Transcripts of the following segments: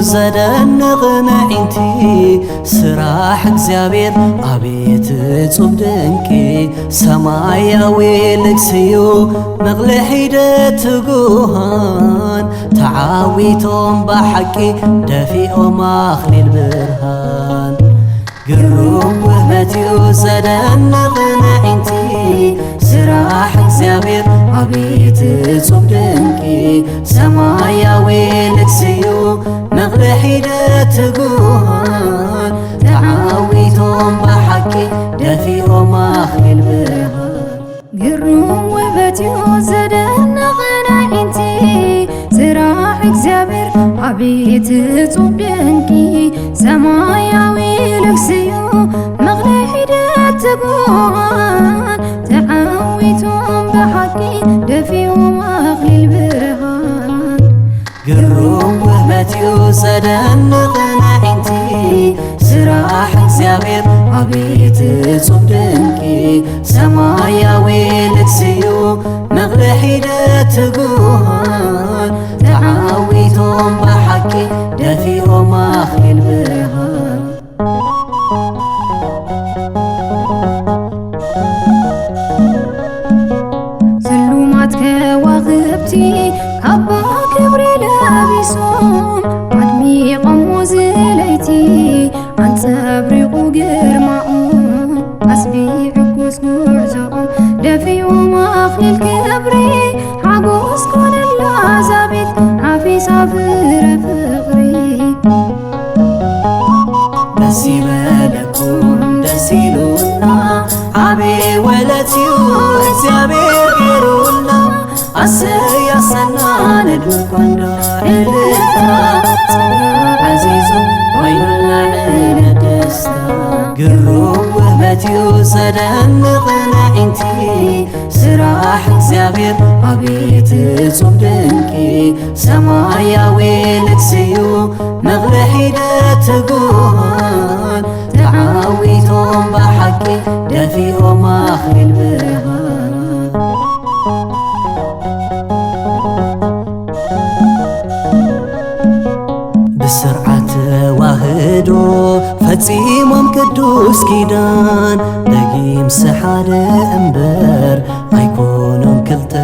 زدنق نعينتي سراح እግዚአብሔር አቤት እጹብ ድንቂ ሰማያዊ ልክስዩ መቕልሒ ትጉሃን ተዓዊቶም በሐቂ ደፊኦም አኽሊል ብርሃን ግሩም ውህበትዩ ዘደንቕ ንዒንቲ ስራሕ እግዚአብሔር አቤት እጹብ ድንቂ ሰማያዊ ልክስዩ መቕልሒ ትጉሃን ተዓዊቶም በሐቂ ደፊኦም አኽሊል ብርሃን ግሩም ውህበትዩ ዘደንቕ ንዒንቲ ስራሕ እግዚአብሔር አቤት እጹብ ድንቂ ሰማያዊ ልክስዩ መቕልሒ ትጉሃን ተዓዊቶም በሐቂ ደፊኦም አኽሊል ብርሃን ግሩም ውህበትዩ ዘደንቕ ንዒንቲ ስራሕ እግዚአብሔር አቤት እጹብ ድንቂ ሰማያዊ ልክስዩ መቕልሒ ትጉሃን ተዓዊቶም በሐቂ ደፊኦም አኽሊል ብርሃን ስሉማት ከዋኽብቲ ካባ ክብሪ ለቢሶም አድሚቖም ዝለይቲ አንጸብሪቑ ግርማኦም አስቢዕ ሕጉስ ጉዕዞኦም ደፊኦም አኽሊል ክብሪ ሓጎስ ኮነላ ዛቤት ሓፊሳ ፍረ ፍቕሪ ደስ ይበለኩም ደስ ይሉና ዓብይ ወለትዩ እግዚአብሔር ገይሩልና አሰያሰና ነድምኮንዶ ዕልልታ ዓዚዙ ኮይኑልና ዕለት ደስታ ግሩም ውህበትዩ ዘደንቕ ንዒንቲ ስራሕ እግዚአብሔር አቤት እጹብ ድንቂ ሰማያዊ ልክስዩ መቕልሒ ትጉሃን ተዓዊቶም በሐቂ ደፊኦም አኽሊል ብርሃን ብስርዓት ተዋህዶ ፈጺሞም ቅዱስ ኪዳን ደጊም ሰሓደ እምበር ኣይኮኖም ክልተ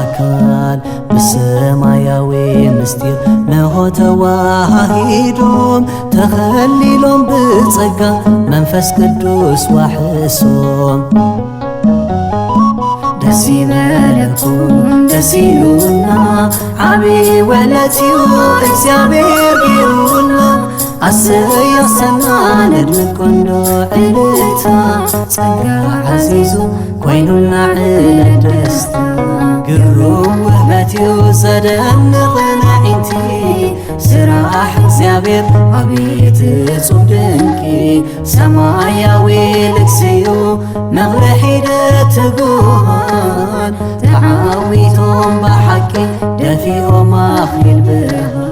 አካል ብሰማያዊ ምስጢር ነሆ ተዋሂዶም ተኸሊሎም ብጸጋ መንፈስ ቅዱስ ዋሕሶም ደስ ይበለኩም ደስ ይሉና ዓብይ ወለትዩ እግዚአብሔር ገይሩልና አሰያሰና ነድምቆንዶ ዕልልታ ጸጋ ዓዚዙ ኮይኑልና ዕለት ደስታ ግሩም ውህበትዩ ዘደንቕ ንዒንቲ ስራሕ እግዚአብሔር አቤት እጹብ ድንቂ ሰማያዊ ልክስዩ መቕልሒ ትጉሃን ተዓዊቶም በሐቂ ደፊኦም አኽሊል ብርሃን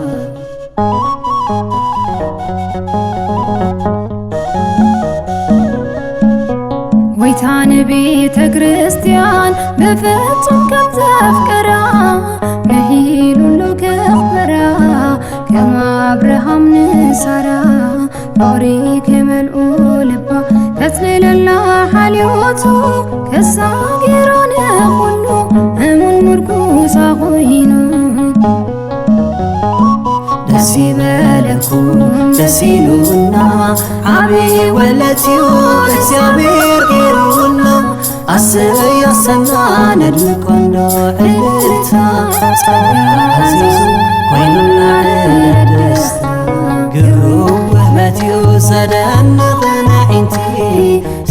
ጎይታ ንቤተ ክርስቲያን ብፍጹም ከም ዘፍቅራ መሂሉሉ ከኽብራ ከም አብርሃም ንሳራ ፍቕሪ ክመልኡ ልባ ከጽልለላ ሓልዮቱ ከሳጊሮ ንኹሉ እሙን ምርኩሳ ኾይኑ ደስ ይበለኩም ደስ ይሉና ዓብይ ወለትዩ እግዚአብሔር ገይሩልና አሰያሰና ነድምቆንዶ ዕልልታ ጸጋ ዓዚዙ ኮይኑልና ዕለት ደስታ ግሩም ውህበትዩ ዘደንቕ ንዒንቲ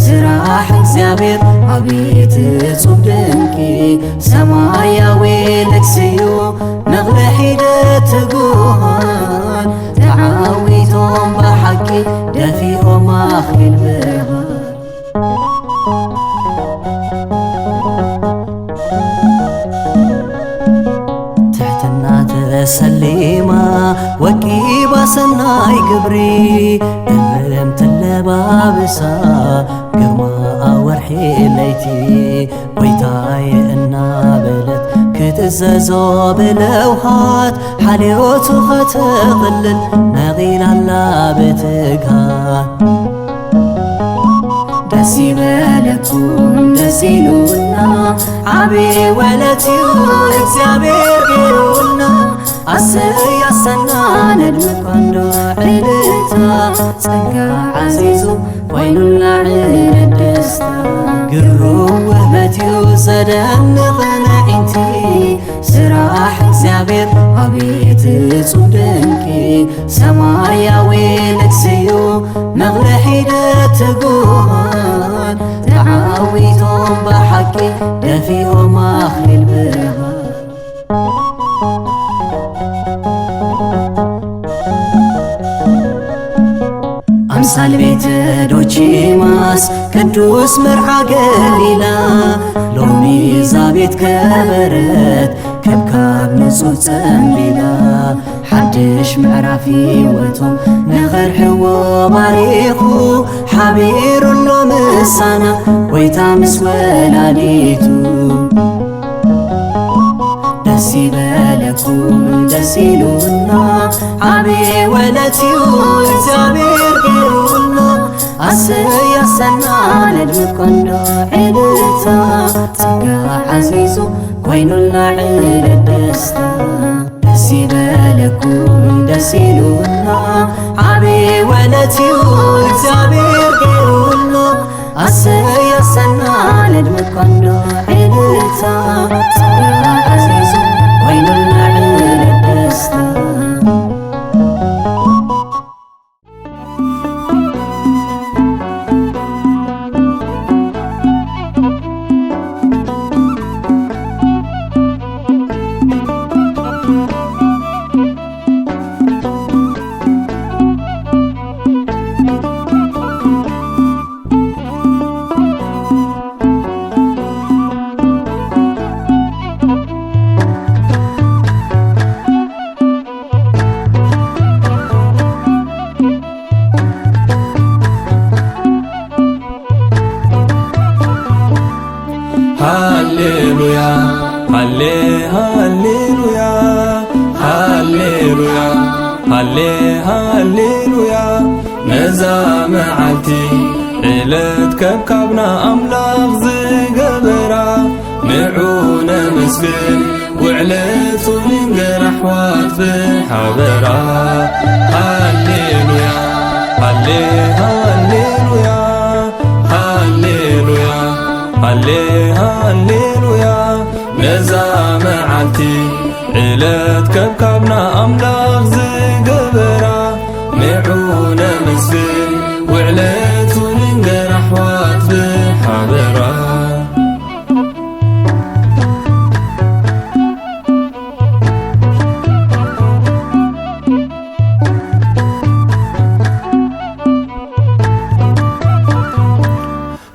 ስራሕ እግዚአብሔር አቤት እጹብ ድንቂ ሰማያዊ ልክስዩ መቕልሒ ትጉሃን ተዓዊቶም በሐቂ ደፊኦም አኽሊል ብርሃን ትሕትና ተሰሊማ ወቂባ ሰናይ ግብሪ እምርምት ለባብሳ ግርማ ወርሒ ለይቲ ጎይታዬ እናበለት ይትእዘዞ ብለውሃት ሓልዮቱ ኸተቕልል ነቒላላ ብትግሃት ደስ ይበለኩም ደስ ኢሉና ዓብይ ወለትዩ እግዚአብሔር ገይሩልና አሰይ አሰና ነድምቆንዶ ዕልልታ ጸጋ ዓዚዙ ኮይኑና ዕለት ደስታ ግሩም ውህበትዩ ዘደንቕ ንዒንቲ ስራሕ እግዚአብሔር አቤት እጹብ ድንቂ ሰማያዊ ንግሥዩ መቕለሒ ትጉሃን ተዓዊቶም ብሓቂ ደፊኦም ኣኽሊል ብርሃን አምሳል ቤተ ዶቺማስ ቅዱስ መርዓ ገሊላ ሎሚ ዛቤት ከበረት ከብካብ ንጹህ ጸምቢላ ሓድሽ ምዕራፍ ሕይወቶም ንኸርሕዎ ባሪኹ ሓቢሩሎ ምሳና ጎይታ ምስ ወላዲቱ ደስ ይበለኩም ደስ ኢሉና ዓብይ ወለትዩ እግዚአብሔር ገይሩልና አሰይ አሰና ነድምቆንዶ ዕልልታ ጸጋ ዓዚዙ ኮይኑልና ዕለት ደስታ ደስ ይበለኩም ደስ ኢሉና ዓብይ ወለትዩ እግዚአብሔር ገይሩልና አሰይ አሰና ነድምቆንዶ ዕልልታ ጸጋ ዓዚዙ ኮይኑልና ዕለት ደስታ ሃሌሉያ ሃሌ ሃሌሉያ ሃሌሉያ ሃሌ ሃሌሉያ ነዛ መዓልቲ ዕለት ከብካብና ኣምላኽ ዝገበራ ንዑ ነመስግን ውዕለቱ ንንገር ኣሕዋት ብሓበራ ሃሌሉያ ሃሌ ሃሌሉያ ሃሌሉያ ሃሌ ሃሌሉያ ነዛ መዓልቲ ዕለት ከብካብና ኣምላኽ ዝገበራ ንዑ ነመስግን ውዕለቱ ንንገር ኣሕዋት ብሓበራ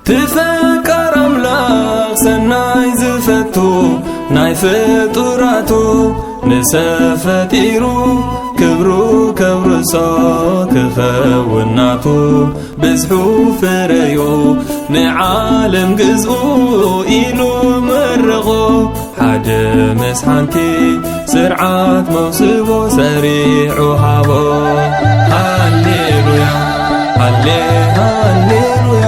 ትፈቀር ኣምላኽ ሰናይ ዝፈቱ ናይ ፍጡራቱ ንሰብ ፈጢሩ ክብሩ ከብርሶ ክኸውናቱ ብዝሑ ፍረዩ ንዓለም ግዝኡ ኢሉ መርቖ ሓደ ምስ ሓንቲ ስርዓት መውስቦ ሰሪዑ ሃቦ ሃሌሉያ ሃሌ ሃሌሉያ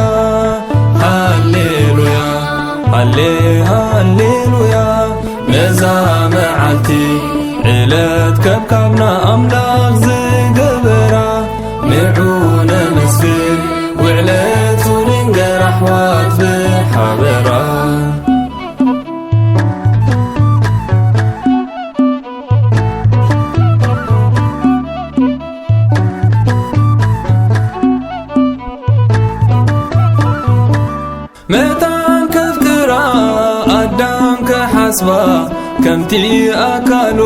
ሃሌሉያ ሃሌ ሃሌሉያ ነዛ መዓልቲ ዕለት ከብካብና ኣምላኽ ዝገበራ ንዑ ነመስግን ውዕለቱ ንንገር ኣሕዋት ብሓበራ መታን ከፍክራ ኣዳም ከሓስባ ከምቲ ኣካሉ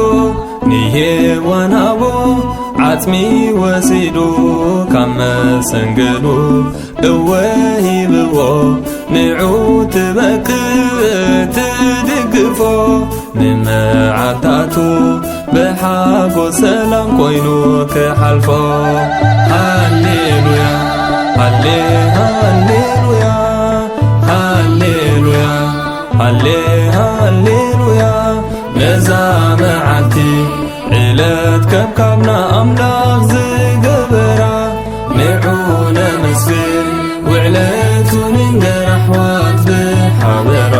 ንሄዋን ሃቦ ዓጽሚ ወሲዱ ካብ መሰንገሉ እወ ሂብዎ ንዑ ትበክእ ትድግፎ ንመዓልታቱ ብሓጎስ ሰላም ኮይኑ ክሓልፎ ሃሌሉያ ሃሌ ሃሌሉያ ሃሌሉያ ሃሌ ሃሌሉያ ዕለት ከብካብና ኣምላኽ ዝገበራ ንዑነ መስግን ውዕለቱ ንንገር ኣሕዋት ብሓበራ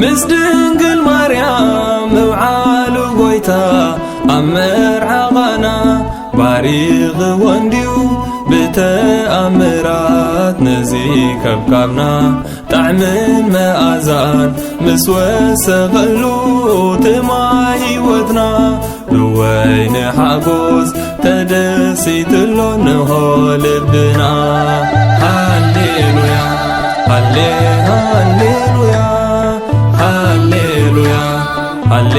ምስ ድንግል ማርያም ምውዓሉ ጐይታ ኣብ መርዓ ቓና ባሪኽ ወንድዩ ብተኣምራት ነዚ ከብካብና ጣዕምን መኣዛን ምስ ወሰኸሉ ትማይ ሕይወትና ብወይኒ ሓጐስ ተደሲትሎ ንሆ ልብና ሃሌሉያ ሃሌ ሃሌሉያ ሃሌሉያ ሃሌ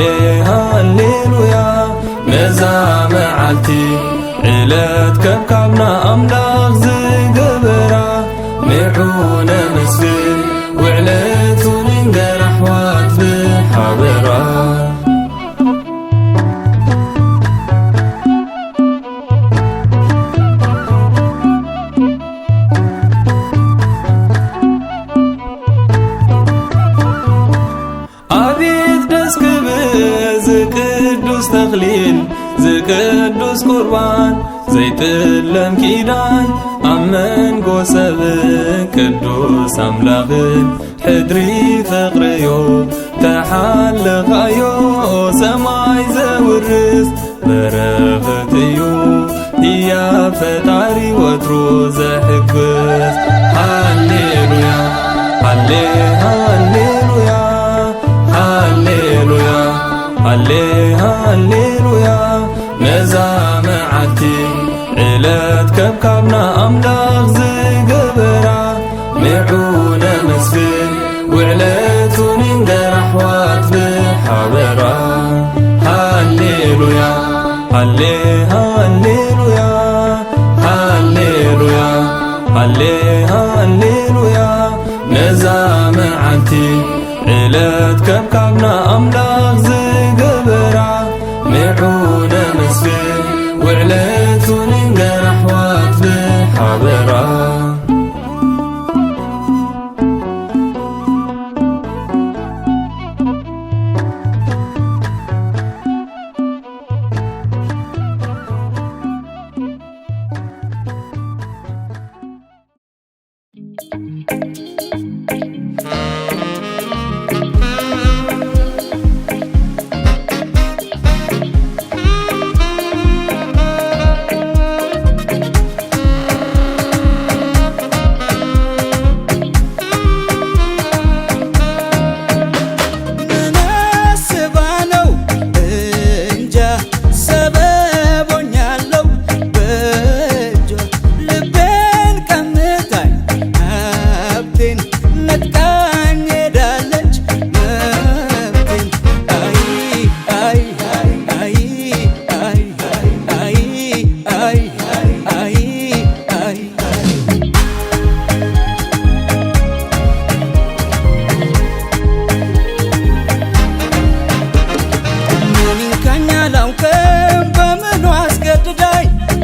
ሃሌሉያ ነዛ መዓልቲ ዕለት ከብካብና ኣምላኽ ዝገበራ ንዑነ መስግን ውዕለቱ ንንገር ኣሕዋት ብሓበራ ዝቅዱስ ተኽሊል ዝቅዱስ ቁርባን ዘይጥለም ኪዳን ኣብ መንጎ ሰብን ቅዱስ ኣምላኽን ሕድሪ ፍቕርዮ ተሓለኻዮ ሰማይ ዘውርስ በረኸት እዩ ህያብ ፈጣሪ ወትሩ ዘሕግዝ ሃሌሉያ ሃሌ ሃሌሉያ ሃሌሉያ ሃሌ ሃሌሉያ ነዛ መዓልቲ ዕለት ከብካብና ኣምላኽ ዝገበራ ንዑነ መስግን ውዕለቱ ንንገር ኣሕዋት ብሓበራ ሃሌሉያ ሃሌ ሃሌሉያ ሃሌሉያ ሃሌ ሃሌሉያ ነዛ መዓልቲ ዕለት ከብካብና ኣምላኽ ዝገበራ ንዑነ መስግን ውዕለቱ ንንገር ኣሕዋት ብሓበራ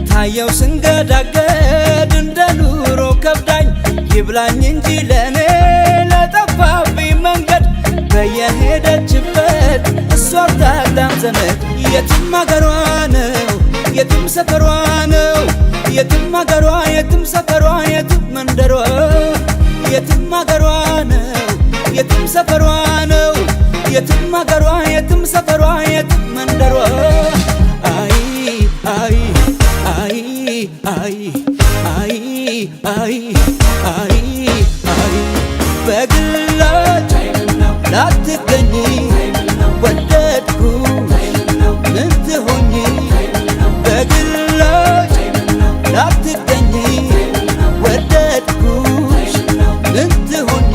ታየው ስንገዳገድ እንደ ኑሮ ከብዳኝ ይብላኝ እንጂ ለኔ ለጠፋብኝ መንገድ በየሄደችበት እሷ ታዳም ዘመድ የትም አገሯ ነው የትም ሰፈሯ ነው የትም አገሯ የትም ሰፈሯ የትም መንደሯ የትም አገሯ ነው የትም ሰፈሯ ነው የትም አገሯ የትም ሰፈሯ የትም መንደሯ አይ አይ አይ አይ አይ አይ አይ አይ በግላጭ ላትገኝ ወደድኩ ምን ትሆኚ በግላጭ ላትገኝ ወደድኩ ምን ትሆኚ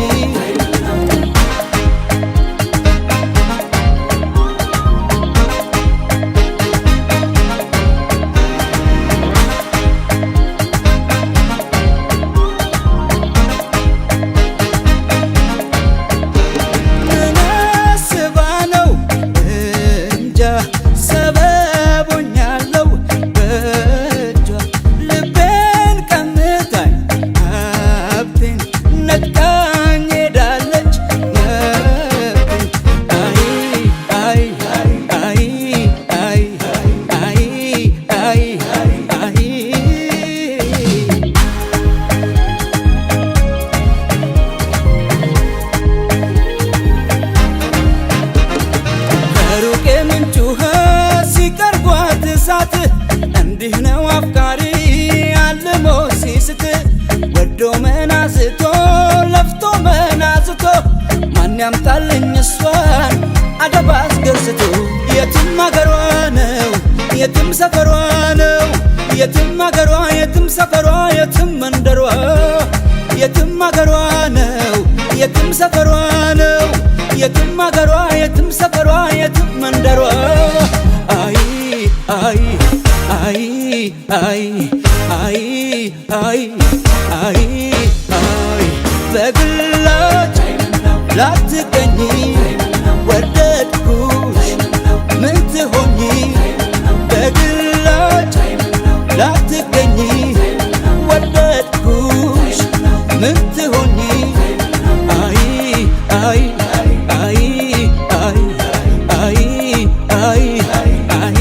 አገሯ ነው የትም ሰፈሯ ነው የትም አገሯ የትም ሰፈሯ የትም መንደሯ የትም አገሯ ነው የትም ሰፈሯ ነው የትም አገሯ የትም ሰፈሯ የትም መንደሯ አይ አይ አይ አይ አይ አይ አይ አይ በግላጭ ላትገኝ ወደድኩሽ ምን ትሆኚ በግላጭ ላትገኝ ወደድኩሽ ምን ትሆኚ አይ አይ አይ አይ አይ አይ አይ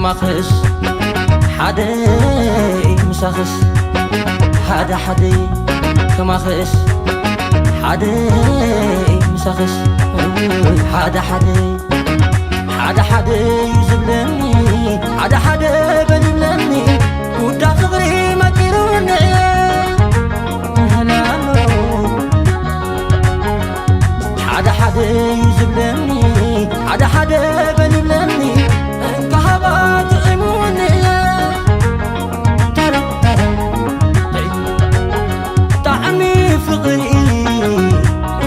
كماخش حدي مساخش حدا حدي كماخش حدي مساخش حدا حدي يزبلني حدا بلبلني ودا فقري ما كيروني حدا يزبلني حدا بلبلني انت هبا طعموني طعمي فقري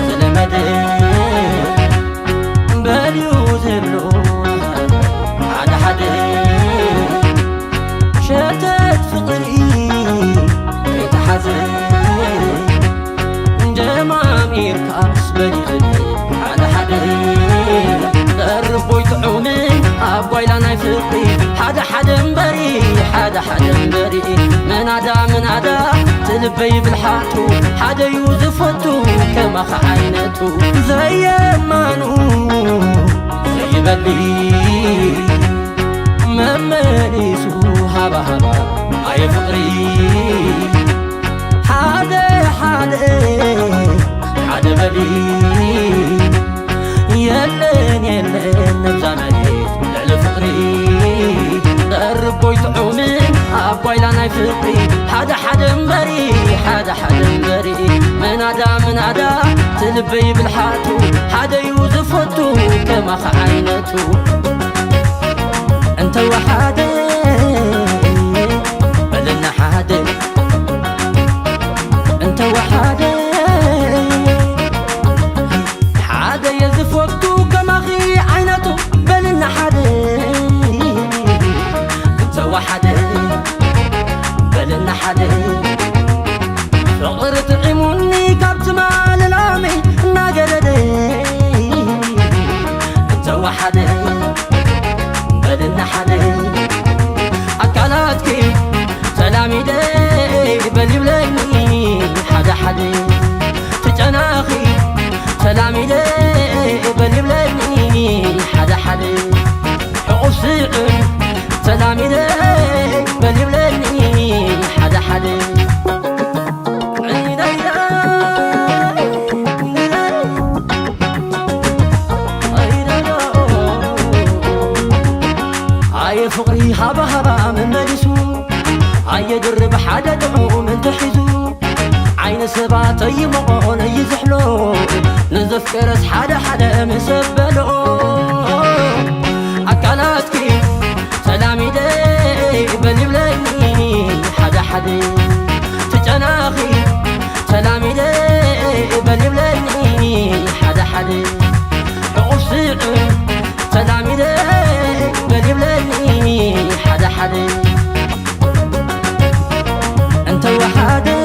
زلمدي بليو زبلو حدا شتت فقري يتحزن جمامير كاس بلي حدا قربو يطعوني أبوي لانا فقري حدا مبري من عدا تلبي بالحاتو حدا يوزفتو كما خعينتو زي مانو زي بلي ممليسو هبا عي فقري حدا بلي يلن نبزامني لعل فقري قربو يطعوني أبوي لانا فقري حدا مبري من عدا تلبي بالحاتو حدا يوزفتو كما خعينتو انت وحدي بلنا حدي انت وحدي حدا يزف وقتو كما خي عينتو بلنا حدي انت وحدي بلنا حدي فقر طعموني كابت مال العامي ناقردي انت وحدي بلنا حدي أكلاتكي سلامي دي بلبلني حدا تجناخي سلامي دي بلبلني حدا حقوق سيقن سلامي دي بلبلني حدا فقري هبا من ملسو عي درب حدا دعو من تحزو عين سبات يمقون يزحلو نزف كرس حدا مسبلو أكلاتكي سلامي دي بلبلني حدا تجناخي سلامي دي بلبلني حدا حقوق سيقن سلامي دي بلبلني حدا انت وحدي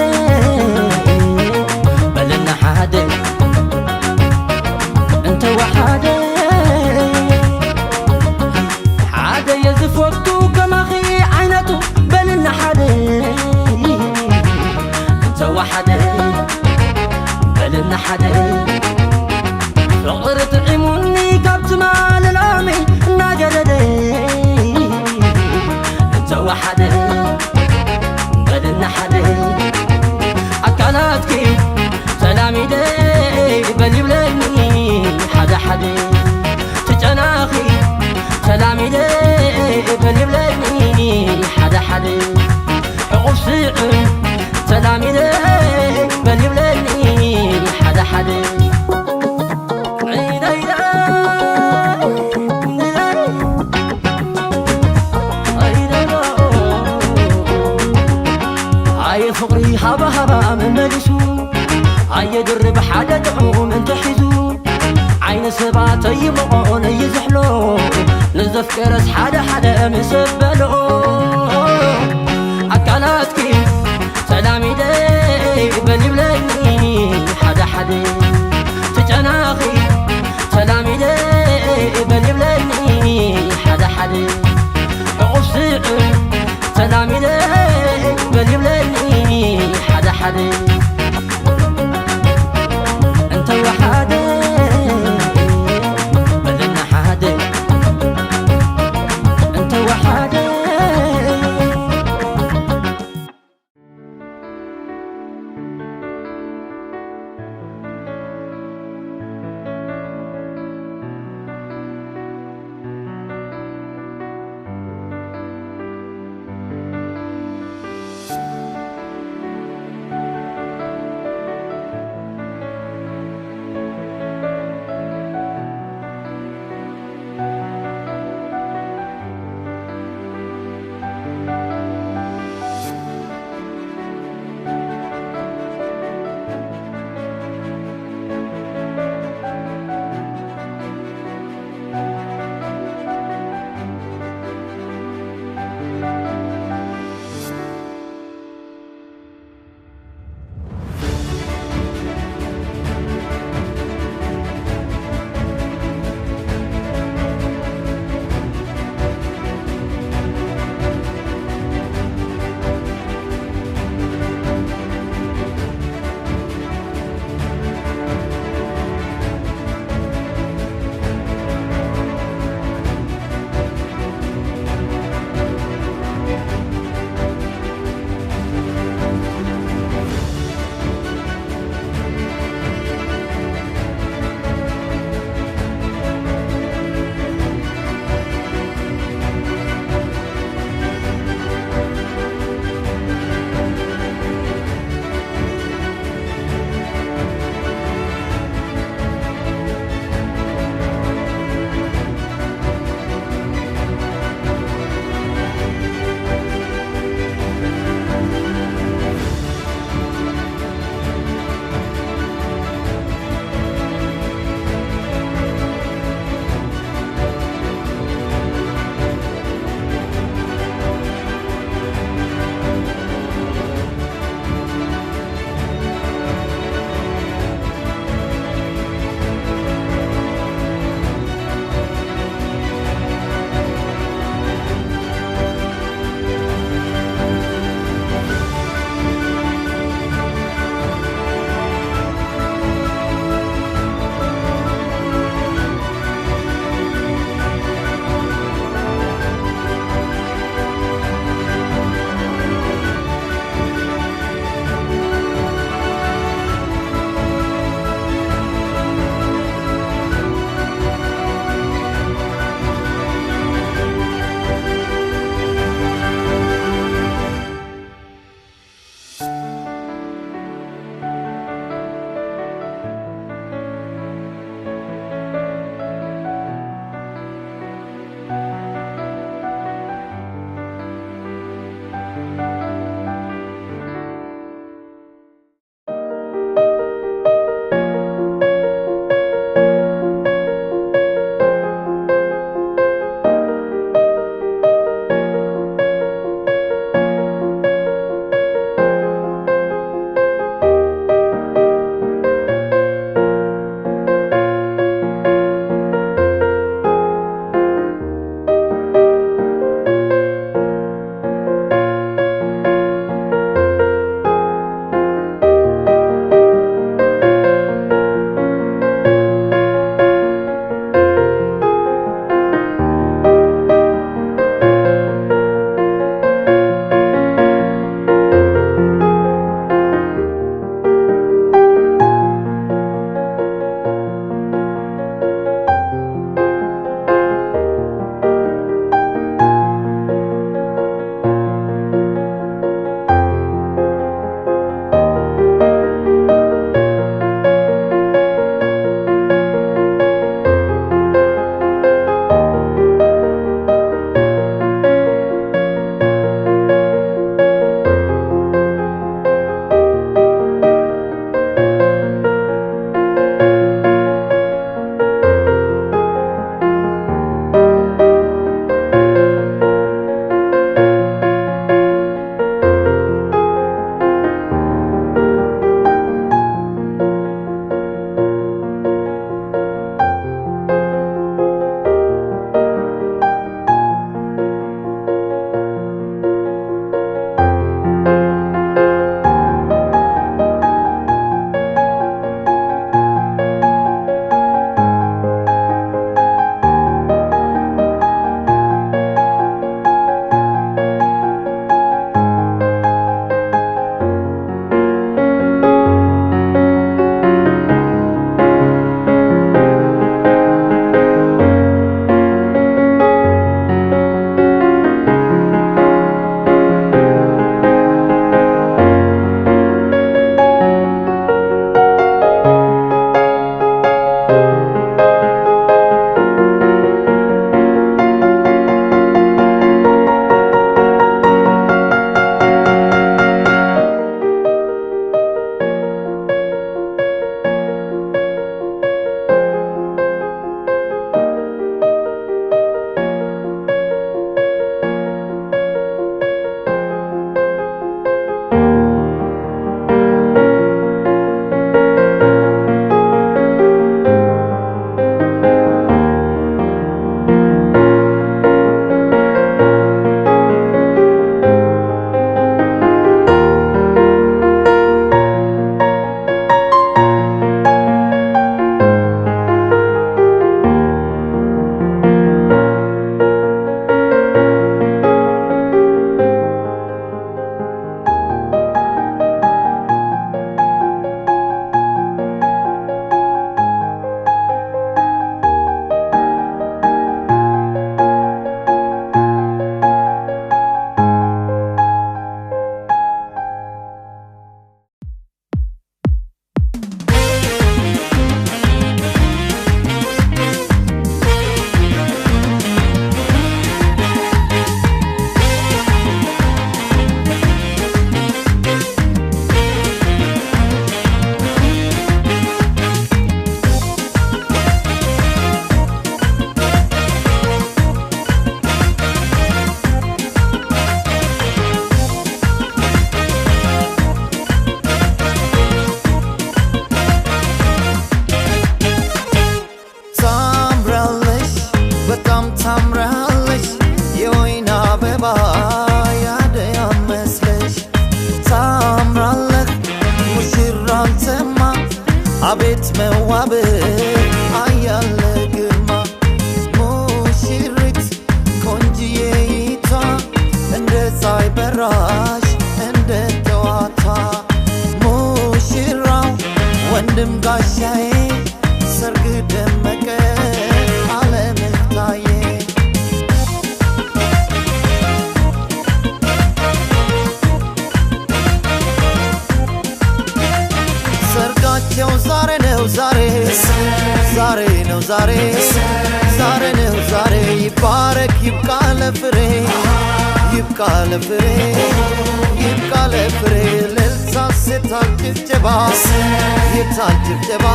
بلنا حدي انت وحدي حدا يزف وقتو كما خي عينتو بلنا حدي انت وحدي بلنا حدي فقر طعموني كابت مال العامي ناقردي انت وحدي بلنا حدي أكلاتكي سلامي دي بلبلني حدا تجناخي سلامي دي بلبلني حدا حقوق سيقن سلامي دي بلبلني حدا فقري هبا من ملسو عي درب حدا دعو من تحزو عين سبات يمقون يزحلو نزف كرس حدا مسبلو أكلاتكي سلامي دي بلبلني حدا تجناخي سلامي دي بلبلني حدا حقوق سيقن سلامي دي بلبلني حدا انت وحدي بلنا حدي انت وحدي በራሽ እንደ ተዋታ ሙሽራው ወንድም ጋሻዬ ሰርግ ደመቀ ዓለምህ ታየ ሰርጋቸው ዛሬ ነው ዛሬ ዛሬ ነው ዛሬ ዛሬ ነው ዛሬ ይባረክ ይብቃ ለፍሬ ይብቃ ለፍሬ ይብቃ ለፍሬ ልልታ የታል ጭብጨባ የታል ጭብጨባ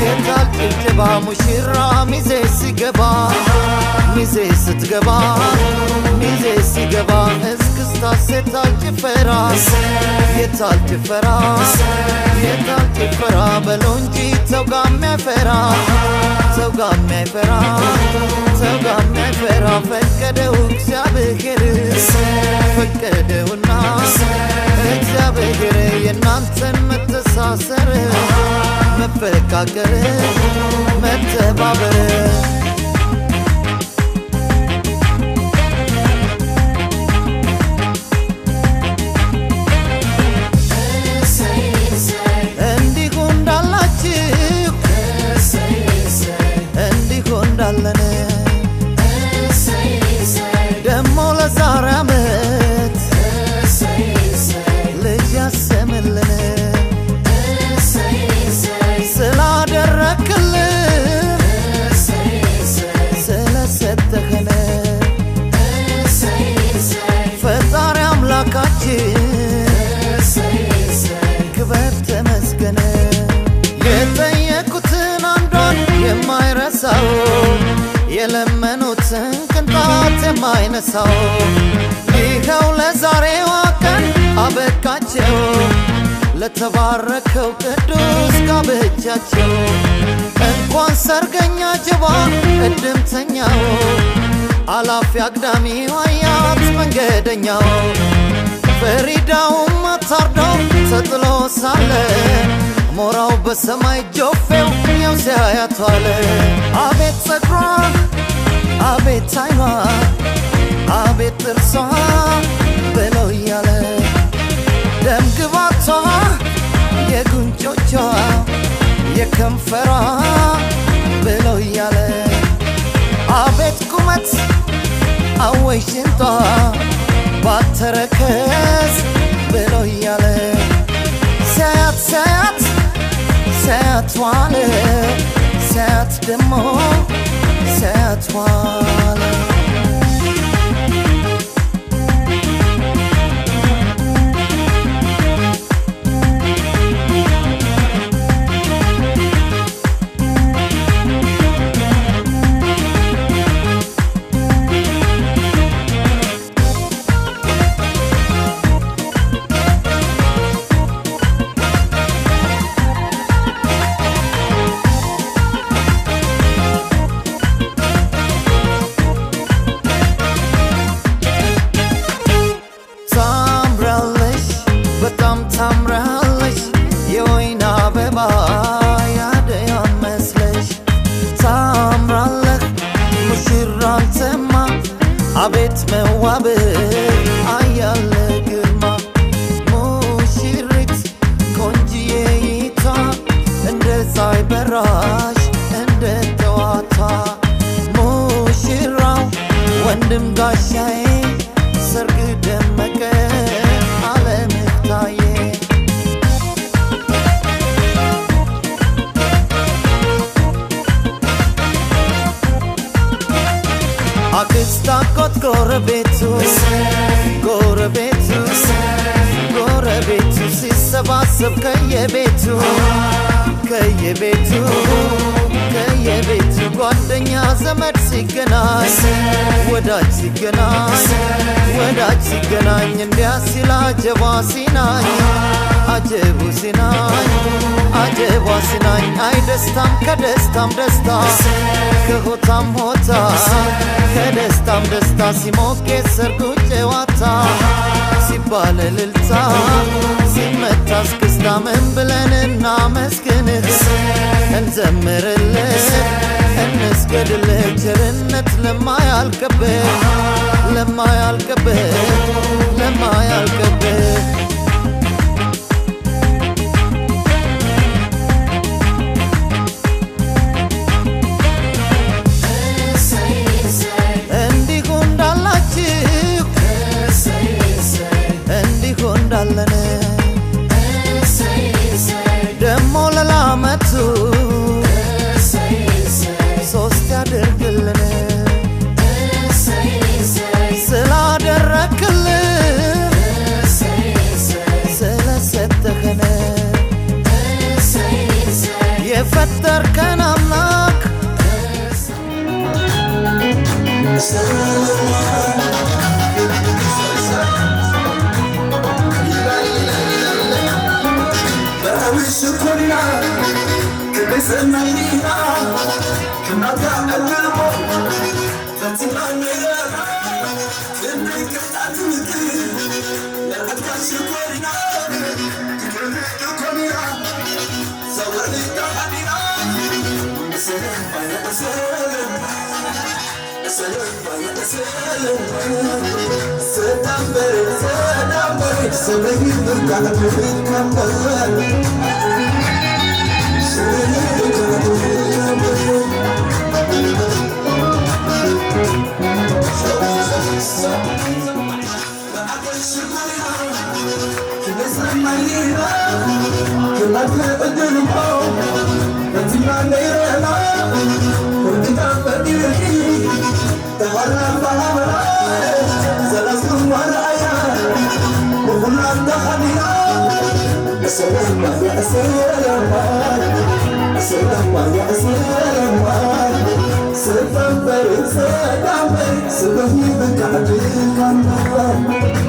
የታል ጭብጨባ ሙሽራ ሚዜ ሲገባ ሚዜ ስትገባ ሚዜ ሲገባ እስክስታ የታል ጭፈራ የታል ጭፈራ የታል ጭፈራ በለው እንጂ ሰው ጋር የሚያፈራ ሰው ጋር የሚያፈራ ሰው ጋር የሚያፈራ ፈቀደው እግዚአብሔር ፈቀደውና እግዚአብሔር የእናንተን መተሳሰር መፈቃቀር መተባበር ደሞ ለዛሬ ዓመት ልጅ ያሰምልን ስላደረክልን ስለሰጠኸን ፈጣሪ አምላካችን ክበር ተመስገን የጠየቁትን አንዷን የማይረሳው የለመኑትን ቅንጣት የማይነሳው ይኸው ለዛሬዋ ቀን አበቃቸው ለተባረከው ቅዱስ ጋብቻቸው እንኳን ሰርገኛ ጅባ እድምተኛው አላፊ አግዳሚው አያት መንገደኛው ፈሪዳውም አታርደው ተጥሎ ሳለ ሞራው በሰማይ ጆፌው ያው ሲያያቷለ አቤት ጸጉሯ አቤት አይኗ አቤት ጥርሷ በለው እያለ ደም ግባቷ የጉንጮቿ የከንፈሯ በለው እያለ አቤት ቁመት አወይ ሽንጧ ባተረከዝ በለው እያለ ሳያት ሳያት ሳያት ዋለ ሳያት ደሞ ሳያት ዋለ ታምራለሽ የወይን አበባ ያደያ መስለሽ ታምራለህ ሙሽራ አንተማ አቤት መዋብ አያለ ግርማ ሙሽሪት ቆንጅዬይቷ እንደ ፀሐይ በራሽ እንደ ተዋታ ሙሽራው ወንድም ጋሻዬ ሰርግ ደመቀ ዓለምህ ታየ አክስት አጎት ጎረቤቱ ጎረቤቱ ጎረቤቱ ሲሰባሰብ ከየቤቱ ከየቤቱ ከየቤቱ ጓደኛ ዘመድ ሲገናኝ ወዳጅ ሲገናኝ ወዳጅ ሲገናኝ እንዲያ ሲል አጀቧ ሲናኝ አጀቡ ሲናኝ አጀቧ ሲናኝ አይ ደስታም ከደስታም ደስታ ከሆታም ሆታ ከደስታም ደስታ ሲሞቅ ሰርጉ ጨዋታ ሲባል እልልታ ሲመታ እስክስታ ምን ብለን እናመስግንህ እንዘምርልህ እንስገድልህ ቸርነት ለማያልቅብህ ለማያልቅብህ ስለማያልቅብህ ደሞ ለላመቱ ሶስት ያድርግልን ስላደረክልን ስለሰጠኸን የፈጠርከን አምላክ شكرنا كبسمينا كنا تعلمو فتنا نيرنا إنك تعتمدي لقد شكرنا كبسمينا زوري تحدينا سلام يا سلام سلام يا سلام ستامبر ستامبر سبعين دقيقة بتكمل سلام يا سلام سلام يا سلام سلام بريد سلام سلامي بكعبك سلامي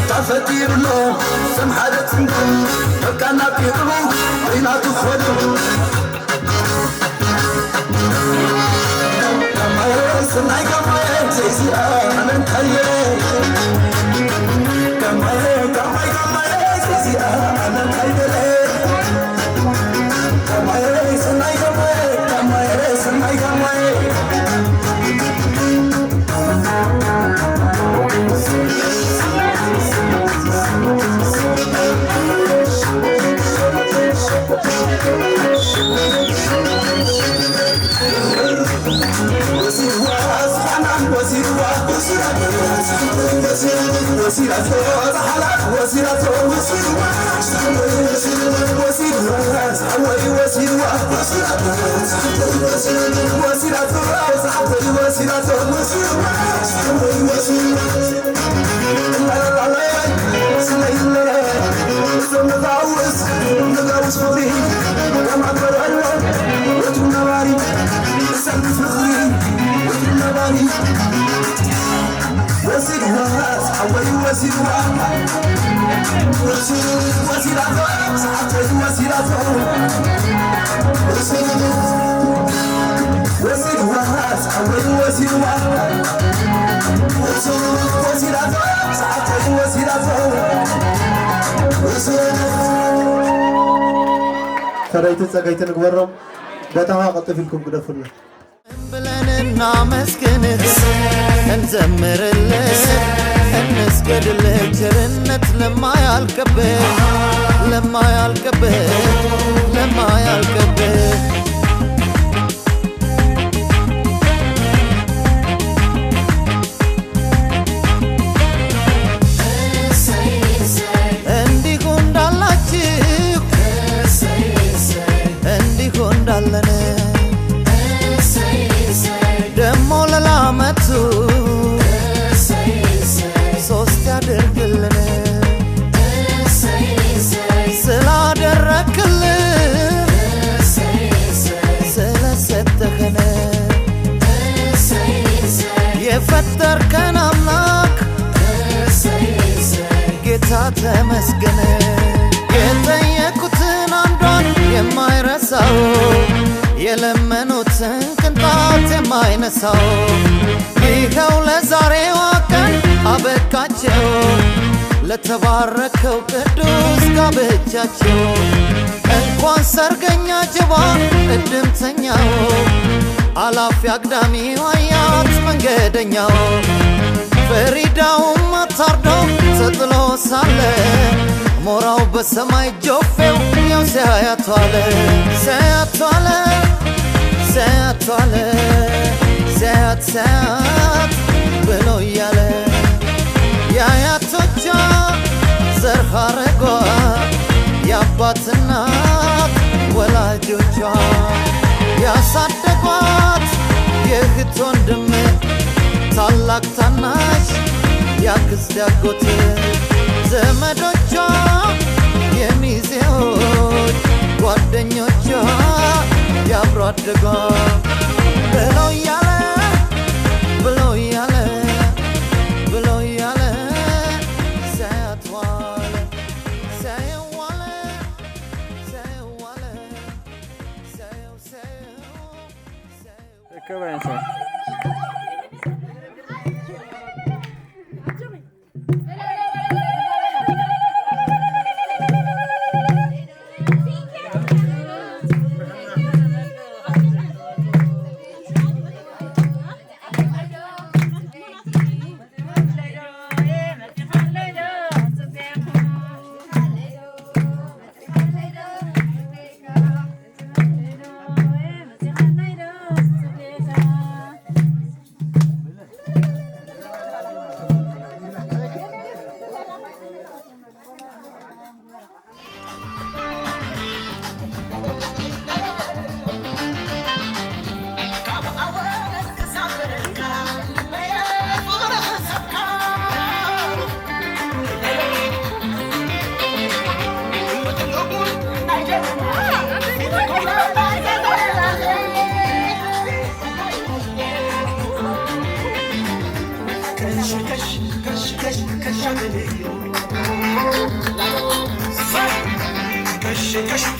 تفكير له سمحت كان بيقولوا بينا تخدم كما يسمع كما يجزي انا مخيل كما يجزي انا مخيل كما يسمع كما ሰራዊት ጸጋይት ንግበሮም በጣም አቀጥፍልኩም ግደፉና ብለንና መስገንህ እንዘምርልህ እንስገድልህ ቸርነት ለማያልቅብህ ለማያልቅብህ ለማያልቅብህ ደሞ ለላመቱ ሶስት ያድርግልን ስላደረክልን ስለሰጠኸን የፈጠርከን አምላክ ጌታ ተመስገን የጠየቁትን አንዷን የማይረሳው የለመኑትን ቅንጣት የማይነሳው ይኸው ለዛሬዋ ቀን አበቃቸው ለተባረከው ቅዱስ ጋብቻቸው እንኳን ሰርገኛ ጅባ እድምተኛው አላፊ አግዳሚው አያት መንገደኛው ፈሪዳውም አታርዶ ተጥሎ ሳለ ሞራው በሰማይ ጆፌው ያው ሲያያቷለ ሲያያቷለ ሲያያቷለ ሲያያት ሲያያት ብሎ እያለ የአያቶቿ ዘር ሐረጓ የአባትናት ወላጆቿ ያሳደጓት የእህት ወንድም ታላቅ ታናሽ ያክስት ያጎት ዘመዶቿ የሚዜዎች ጓደኞቿ ያብሮ አደጓ ብሎ እያለ ብሎ እያለ ብሎ እያለ ሳያትዋለ ሳየዋለ ሳየዋለ ሳየው ሳየው Good.